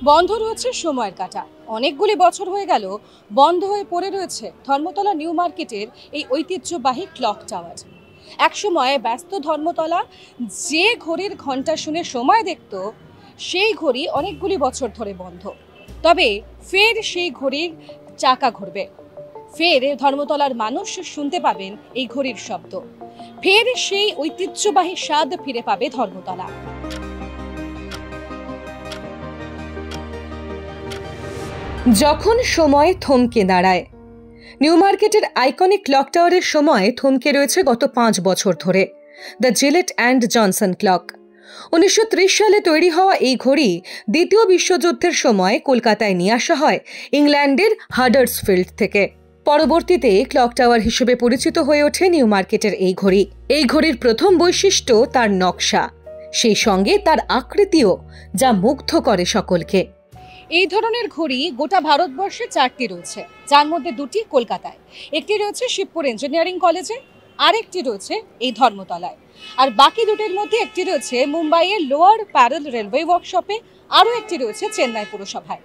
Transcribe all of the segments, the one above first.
বন্ধ রয়েছে সময়ের কাঁটা। অনেকগুলি বছর হয়ে গেল বন্ধ হয়ে পড়ে রয়েছে ধর্মতলা নিউ মার্কেটের এই ঐতিহ্যবাহী ক্লক টাওয়ার। একসময় ব্যস্ত ধর্মতলা যে ঘড়ির ঘন্টা শুনে সময় দেখত, সেই ঘড়ি অনেকগুলি বছর ধরে বন্ধ। তবে ফের সেই ঘড়ির চাকা ঘুরবে, ফের ধর্মতলার মানুষ শুনতে পাবেন এই ঘড়ির শব্দ, ফের সেই ঐতিহ্যবাহী স্বাদ ফিরে পাবে ধর্মতলা। যখন সময় থমকে দাঁড়ায়, নিউ মার্কেটের আইকনিক ক্লক টাওয়ারের সময় থমকে রয়েছে গত 5 বছর ধরে। The JELET and Johnson clock. 1930 সালে তৈরি হওয়া এই ঘড়ি দ্বিতীয় বিশ্বযুদ্ধের সময় কলকাতায় নিয়ে আসা হয় ইংল্যান্ডের হাডার্সফিল্ড থেকে। পরবর্তীতে ক্লক টাওয়ার হিসেবে পরিচিত হয়ে ওঠে নিউ মার্কেটের এই ঘড়ি। এই ঘড়ির প্রথম বৈশিষ্ট্য তার নকশা, সেই সঙ্গে তার আকৃতিও, যা মুগ্ধ করে সকলকে। এই ধরনের ঘড়ি গোটা ভারতবর্ষে 4টি রয়েছে, যার মধ্যে 2টি কলকাতায়, একটি রয়েছে শিবপুর ইঞ্জিনিয়ারিং কলেজে, আরেকটি রয়েছে এই ধর্মতলায়, আর বাকি দুটির মধ্যে একটি রয়েছে মুম্বাইয়ের লোয়ার প্যারেল রেলওয়ে ওয়ার্কশপে, আরও একটি রয়েছে চেন্নাই পুরসভায়।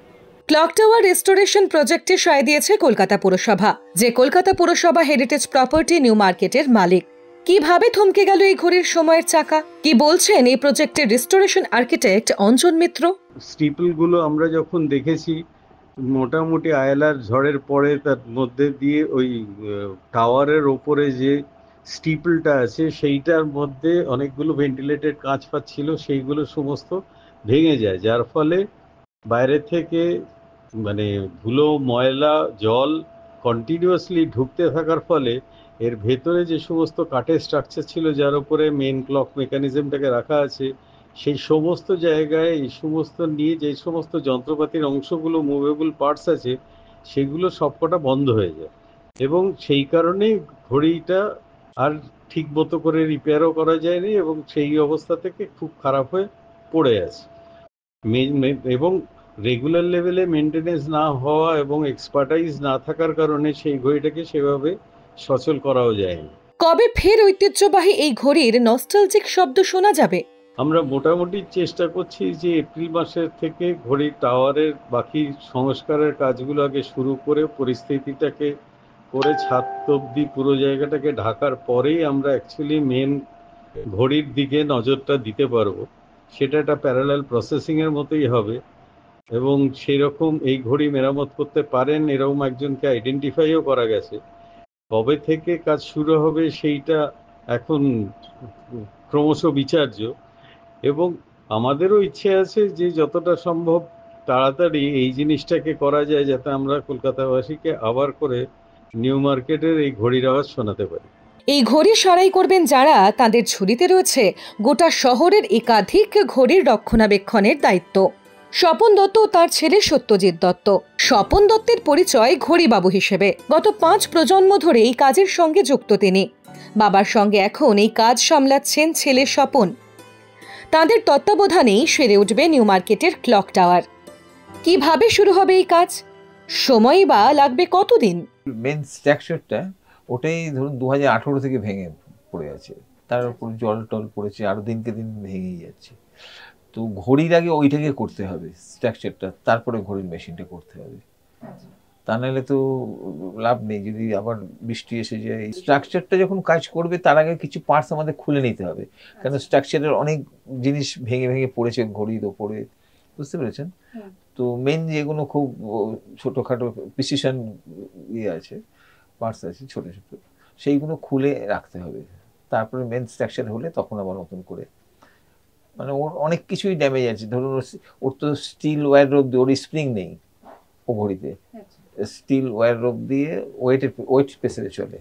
ক্লক টাওয়ার রেস্টোরেশন প্রজেক্টে সই দিয়েছে কলকাতা পুরসভা, যে কলকাতা পুরসভা হেরিটেজ প্রপার্টি নিউ মার্কেটের মালিক। কিভাবে থমকে গেল এই ঘড়ির সময়ের চাকা, কি বলছেন এই প্রজেক্টের রেস্টোরেশন আর্কিটেক্ট অঞ্জন মিত্র। স্টিপল গুলো আমরা যখন দেখেছি, মোটামুটি আয়লার ঝড়ের পরে তার মধ্যে দিয়ে ওই টাওয়ারের ওপরে যে স্টিপলটা আছে সেইটার মধ্যে অনেকগুলো ভেন্টিলেটেড কাঁচ ফাঁচ ছিল, সেইগুলো সমস্ত ভেঙে যায়, যার ফলে বাইরে থেকে মানে ধুলো ময়লা জল কন্টিনিউয়াসলি ঢুকতে থাকার ফলে এর ভেতরে যে সমস্ত কাঠের স্ট্রাকচার ছিল যার উপরে মেন ক্লক মেকানিজমটাকে রাখা আছে, সেই সমস্ত জায়গায় এই সমস্ত নিয়ে যে সমস্ত যন্ত্রপাতির অংশগুলো মুভেবল পার্টস আছে সেগুলো সবকটা বন্ধ হয়ে যায়, এবং সেই কারণেই ঘড়িটা আর ঠিক মতো করে রিপেয়ারও করা যায়নি এবং সেই অবস্থা থেকে খুব খারাপ হয়ে পড়ে আছে। এবং রেগুলার লেভেলে মেনটেনেন্স না হওয়া এবং এক্সপার্টাইজ না থাকার কারণে সেই ঘড়িটাকে সেভাবে সচল করাও যায়নি। কবে ফের ঐতিহ্যবাহী এই ঘড়ির নস্টালজিক শব্দ শোনা যাবে? আমরা মোটামুটি চেষ্টা করছি যে এপ্রিল মাসের থেকে ঘড়ির টাওয়ারের বাকি সংস্কারের কাজগুলো আগে শুরু করে পরিস্থিতিটাকে করে ছাদ অব্দি পুরো জায়গাটাকে ঢাকার পরেই আমরা অ্যাকচুয়ালি মেন ঘড়ির দিকে নজরটা দিতে পারবো। সেটা একটা প্যারালাল প্রসেসিংয়ের মতোই হবে, এবং সেই রকম এই ঘড়ি মেরামত করতে পারেন এরকম একজনকে আইডেন্টিফাইও করা গেছে। কবে থেকে কাজ শুরু হবে সেইটা এখন ক্রমশ বিচার্য, এবং আমাদেরও ইচ্ছে আছে যে যতটা সম্ভব তাড়াতাড়ি এই জিনিসটাকে করা যায় যাতে আমরা কলকাতাবাসীকে আবার করে নিউ মার্কেটের এই ঘড়ির আওয়াজ শোনাতে পারি। এই ঘড়ি সারাই করবেন যারা, তাদের ঝুলিতে রয়েছে গোটা শহরের একাধিক ঘড়ির রক্ষণাবেক্ষণের দায়িত্ব। স্বপন দত্ত ও তার ছেলে সত্যজিৎ দত্ত। স্বপন দত্তের পরিচয় ঘড়িবাবু হিসেবে। গত 5 প্রজন্ম ধরে এই কাজের সঙ্গে যুক্ত তিনি। বাবার সঙ্গে এখন এই কাজ সামলাচ্ছেন ছেলে স্বপন। তাদের তত্ত্বাবধানেই সেরে উঠবে নিউ মার্কেটের ক্লক টাওয়ার। কিভাবে শুরু হবে এই কাজ, সময় বা লাগবে কতদিন? মেন স্ট্রাকচারটা ওটাই ধরুন 2018 থেকে ভেঙে পড়ে আছে, তার উপর জল টল পড়েছে, আরো দিনকে দিন ভেঙেই যাচ্ছে। তো ঘড়ির আগে ওইটাকে করতে হবে স্ট্রাকচারটা, তারপরে ঘড়ির মেশিনটা করতে হবে, তা নাহলে তো লাভ নেই। যদি আবার বৃষ্টি এসে যায়, স্ট্রাকচারটা যখন কাজ করবে তার আগে কিছু পার্টস আমাদের খুলে নিতে হবে, কারণ স্ট্রাকচারের অনেক জিনিস ভেঙে ভেঙে পড়েছে ঘড়ির ওপরে, বুঝতে পেরেছেন? তো মেন যেগুলো খুব ছোটোখাটো প্রিসিশন ইয়ে আছে, পার্টস আছে ছোটো ছোটো, সেইগুলো খুলে রাখতে হবে। তারপরে মেন স্ট্রাকচার হলে তখন আবার নতুন করে, মানে ওর অনেক কিছুই ড্যামেজ আছে। ধরুন ওর তো স্টিল ওয়্যার রোপ দিয়ে, ওর স্প্রিং নেই ও ঘড়িতে, স্টিল ওয়্যার রোপ দিয়ে ওয়েট প্রেসারে চলে।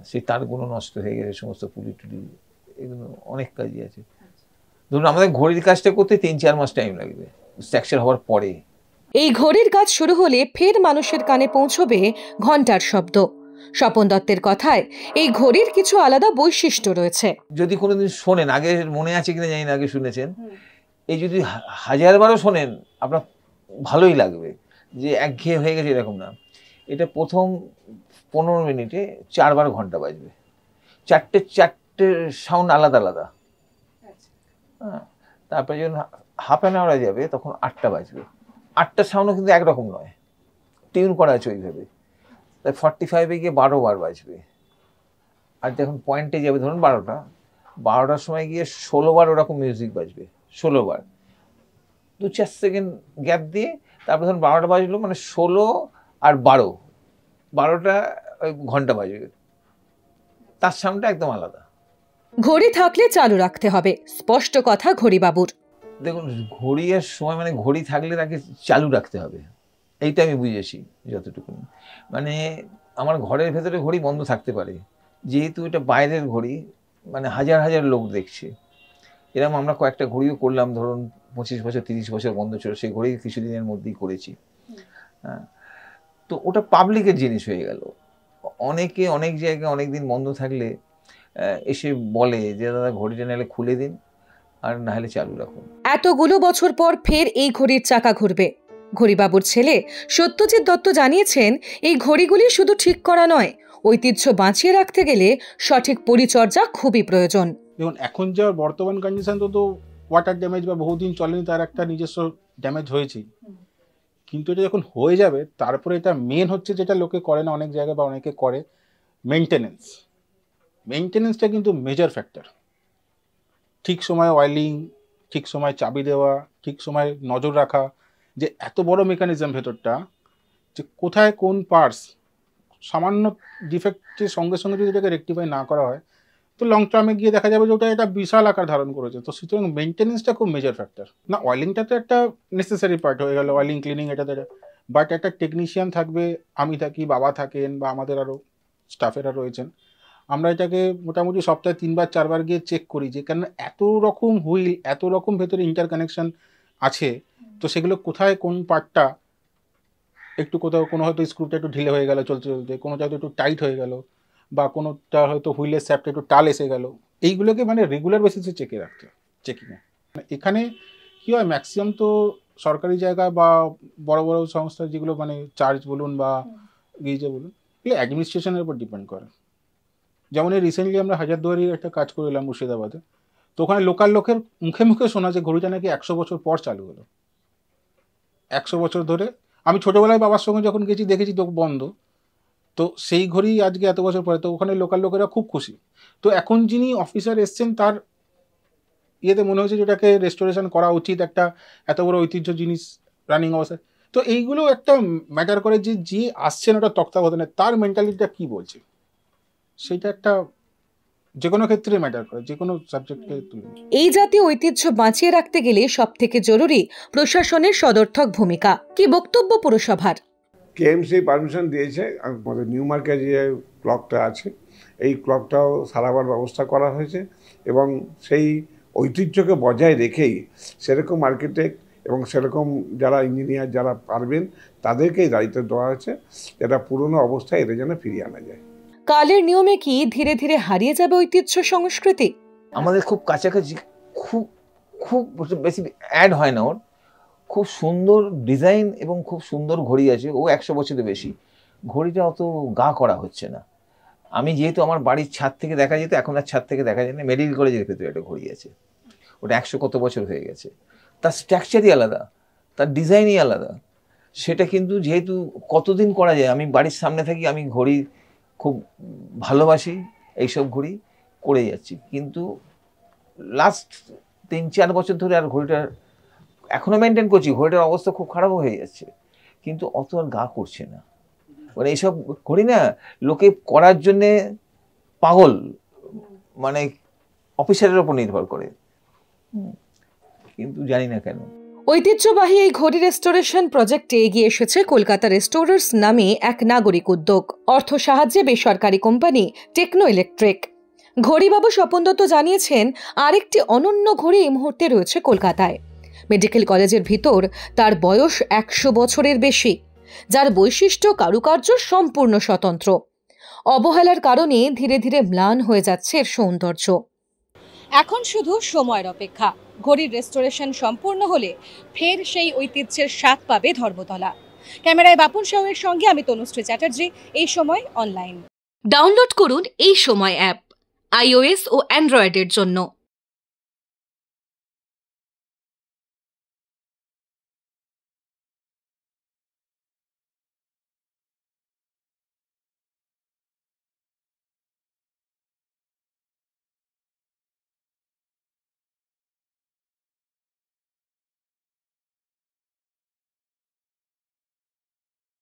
সেই তারগুলো নষ্ট হয়ে গেছে, সমস্ত পুলি টুলি, এগুলো অনেক কাজই আছে। ধরুন আমাদের ঘড়ির কাজটা করতে 3-4 মাস টাইম লাগবে স্ট্রাকচার হওয়ার পরে। এই ঘড়ির কাজ শুরু হলে ফের মানুষের কানে পৌঁছবে ঘন্টার শব্দ। স্বপন দত্তের কথায় এই ঘড়ির কিছু আলাদা বৈশিষ্ট্য রয়েছে। যদি কোনোদিন শোনেন, আগে মনে আছে কিনা জানি না, আগে শুনেছেন, এই যদি 1000 বারও শোনেন আপনার ভালোই লাগবে, যে একঘেয়ে হয়ে গেছে এরকম না। এটা প্রথম 15 মিনিটে 4 বার ঘন্টা বাজবে, চারটে সাউন্ড আলাদা আলাদা। হ্যাঁ, তারপরে যখন হাফ অ্যান আওয়ারে যাবে তখন 8টা বাজবে। 8টার সাউন্ডও কিন্তু একরকম নয়, টিউন করা আছে ওইভাবে। তাই 45-এ গিয়ে 12 বার বাজবে। আর যখন পয়েন্টে যাবে ধরুন 12টার সময় গিয়ে 16 বার ওরকম মিউজিক বাজবে, 16 বার, 2-4 সেকেন্ড গ্যাপ দিয়ে। তারপর ধরুন 12টা বাজলো, মানে 16 আর 12টা ঘন্টা বাজবে, তার সাউন্ডটা একদম আলাদা। ঘড়ি থাকলে চালু রাখতে হবে, স্পষ্ট কথা ঘড়িবাবুর। দেখুন, ঘড়ির সময় মানে ঘড়ি থাকলে তাকে চালু রাখতে হবে, এইটা আমি বুঝেছি যতটুকু। মানে আমার ঘরের ভেতরে ঘড়ি বন্ধ থাকতে পারে, যেহেতু এটা বাইরের ঘড়ি, মানে হাজার হাজার লোক দেখছে। এরকম আমরা কয়েকটা ঘড়িও করলাম, ধরুন 25 বছর 30 বছর বন্ধ ছিল, সেই ঘড়ি কিছুদিনের মধ্যেই করেছি। হ্যাঁ, তো ওটা পাবলিকের জিনিস হয়ে গেল। অনেকে অনেক জায়গায় অনেক দিন বন্ধ থাকলে এসে বলে যে দাদা ঘড়িটা নাহলে খুলে দিন, আর নাহলে চালু রাখুন। এতগুলো বছর পর ফের এই ঘড়ির চাকা ঘুরবে। ঘড়িবাবুর ছেলে সত্যজিৎ দত্ত জানিয়েছেন, এই ঘড়িগুলি শুধু ঠিক করা নয়, ঐতিহ্য বাঁচিয়ে রাখতে গেলে সঠিক পরিচর্যা খুবই প্রয়োজন। দেখুন, এখন যা বর্তমান কন্ডিশন, তো ওয়াটার ড্যামেজ বা বহুদিন চলেনি, তার একটা নিজস্ব ড্যামেজ হয়েছে। কিন্তু এটা যখন হয়ে যাবে, তারপরে এটা মেন হচ্ছে যেটা লোকে করে না অনেক জায়গায় বা অনেকে করে, মেনটেনেন্সটা কিন্তু মেজর ফ্যাক্টর। ঠিক সময় অয়েলিং, ঠিক সময় চাবি দেওয়া, ঠিক সময় নজর রাখা, যে এত বড় মেকানিজম ভেতরটা, যে কোথায় কোন পার্টস সামান্য ডিফেক্টের সঙ্গে সঙ্গে যদি এটাকে রেকটিফাই না করা হয়, তো লং টার্মে গিয়ে দেখা যাবে যে ওটা এটা বিশাল আকার ধারণ করেছে। তো সুতরাং মেনটেনেন্সটা খুব মেজর ফ্যাক্টর। না, অয়েলিংটা তো একটা নেসেসারি পার্ট হয়ে গেল, অয়েলিং ক্লিনিং এটা, বাট একটা টেকনিশিয়ান থাকবে, আমি থাকি, বাবা থাকেন, বা আমাদের আরও স্টাফেরা রয়েছেন। আমরা এটাকে মোটামুটি সপ্তাহে 3-4 বার গিয়ে চেক করি, যে কেন এত রকম হুইল, এত রকম ভেতরে ইন্টারকানেকশন আছে, তো সেগুলো কোথায় কোন পার্টটা একটু, কোথাও কোনো হয়তো স্ক্রুটা একটু ঢিলে হয়ে গেল চলতে চলতে, কোনোটা হয়তো একটু টাইট হয়ে গেল, বা কোনোটা হয়তো হুইলের স্যাপটা একটু টাল এসে গেল, এইগুলোকে মানে রেগুলার বেসিসে চেকিংয়ে। এখানে কী হয়, ম্যাক্সিমাম তো সরকারি জায়গা বা বড় বড় সংস্থা, যেগুলো মানে চার্জ বলুন বা গিজে বলুন, এগুলো অ্যাডমিনিস্ট্রেশনের উপর ডিপেন্ড করে। যেমন এই রিসেন্টলি আমরা হাজারদুয়ারির একটা কাজ করলাম মুর্শিদাবাদে, তো ওখানে লোকাল লোকের মুখে মুখে শোনা যে ঘড়িটা নাকি 100 বছর পর চালু হলো। 100 বছর ধরে, আমি ছোটোবেলায় বাবার সঙ্গে যখন গেছি দেখেছি তো বন্ধ, তো সেই ঘড়ি আজকে এত বছর পরে, তো ওখানে লোকাল লোকেরা খুব খুশি। তো এখন যিনি অফিসার এসছেন, তার ইয়েতে মনে হচ্ছে যেটাকে রেস্টোরেশন করা উচিত, একটা এত বড় ঐতিহ্য জিনিস রানিং অবস্থায়। তো এইগুলো একটা ম্যাটার করে, যে আসছেন ওটা তত্ত্বাবধানে, তার মেন্টালিটিটা কী বলছে, সেটা একটা যে কোনো ক্ষেত্রে ম্যাটার করে, যে কোনো সাবজেক্টে তুলে। এই জাতীয় ঐতিহ্য বাঁচিয়ে রাখতে গেলে সবথেকে জরুরি প্রশাসনের সদর্থক ভূমিকা। কি বক্তব্য পুরসভার? কেএমসি পারমিশন দিয়েছে, আমাদের নিউ মার্কেট যে ক্লকটা আছে, এই ক্লকটাও সারাবার ব্যবস্থা করা হয়েছে, এবং সেই ঐতিহ্যকে বজায় রেখেই সেরকম আর্কিটেক্ট এবং সেরকম যারা ইঞ্জিনিয়ার যারা পারবেন, তাদেরকেই দায়িত্ব দেওয়া হয়েছে, এটা পুরনো অবস্থায় এটা যেন ফিরিয়ে আনা যায়। কালের নিয়মে কি ধীরে ধীরে হারিয়ে যাবে ঐতিহ্য সংস্কৃতি? আমাদের খুব কাছাকাছি, খুব বেশি অ্যাড হয় না ওর, খুব সুন্দর ডিজাইন এবং খুব সুন্দর ঘড়ি আছে, ও 100 বছরের বেশি। ঘড়িটা অত গা করা হচ্ছে না। আমি যেহেতু আমার বাড়ির ছাদ থেকে দেখা যেত, এখন আর ছাদ থেকে দেখা যায় না। মেডিকেল কলেজের ভেতরে একটা ঘড়ি আছে, ওটা 100 কত বছর হয়ে গেছে। তার স্ট্রাকচারই আলাদা, তার ডিজাইনই আলাদা। সেটা কিন্তু যেহেতু কতদিন করা যায়, আমি বাড়ির সামনে থাকি, আমি ঘড়ি খুব ভালোবাসি, এইসব ঘড়ি করে যাচ্ছি। কিন্তু লাস্ট 3-4 বছর ধরে আর ঘড়িটার এখনও মেনটেন করছি, ঘড়িটার অবস্থা খুব খারাপও হয়ে যাচ্ছে, কিন্তু অত আর গা করছে না। মানে এইসব ঘড়ি না লোকে করার জন্যে পাগল, মানে অফিসারের ওপর নির্ভর করে, কিন্তু জানি না কেন। ঐতিহ্যবাহী এই ঘড়ি রেস্টোরেশন প্রজেক্টে এগিয়ে এসেছে কলকাতা রেস্টোরার্স নামে এক নাগরিক উদ্যোগ। অর্থ সাহায্যে বেসরকারি কোম্পানি টেকনো ইলেকট্রিক। ঘড়িবাবু স্বপন দত্ত জানিয়েছেন, আরেকটি অনন্য ঘড়ি এই মুহূর্তে রয়েছে কলকাতায়। মেডিকেল কলেজের ভিতর তার বয়স 100 বছরের বেশি, যার বৈশিষ্ট্য কারুকার্য সম্পূর্ণ স্বতন্ত্র। অবহেলার কারণে ধীরে ধীরে ম্লান হয়ে যাচ্ছে এর সৌন্দর্য। এখন শুধু সময়ের অপেক্ষা। ঘড়ির রেস্টোরেশন সম্পূর্ণ হলে ফের সেই ঐতিহ্যের স্বাদ পাবে ধর্মতলা। ক্যামেরায় বাপন সাউয়ের সঙ্গে আমি তনুশ্রী চ্যাটার্জি, এই সময় অনলাইন। ডাউনলোড করুন এই সময় অ্যাপ, iOS ও অ্যান্ড্রয়েডের জন্য।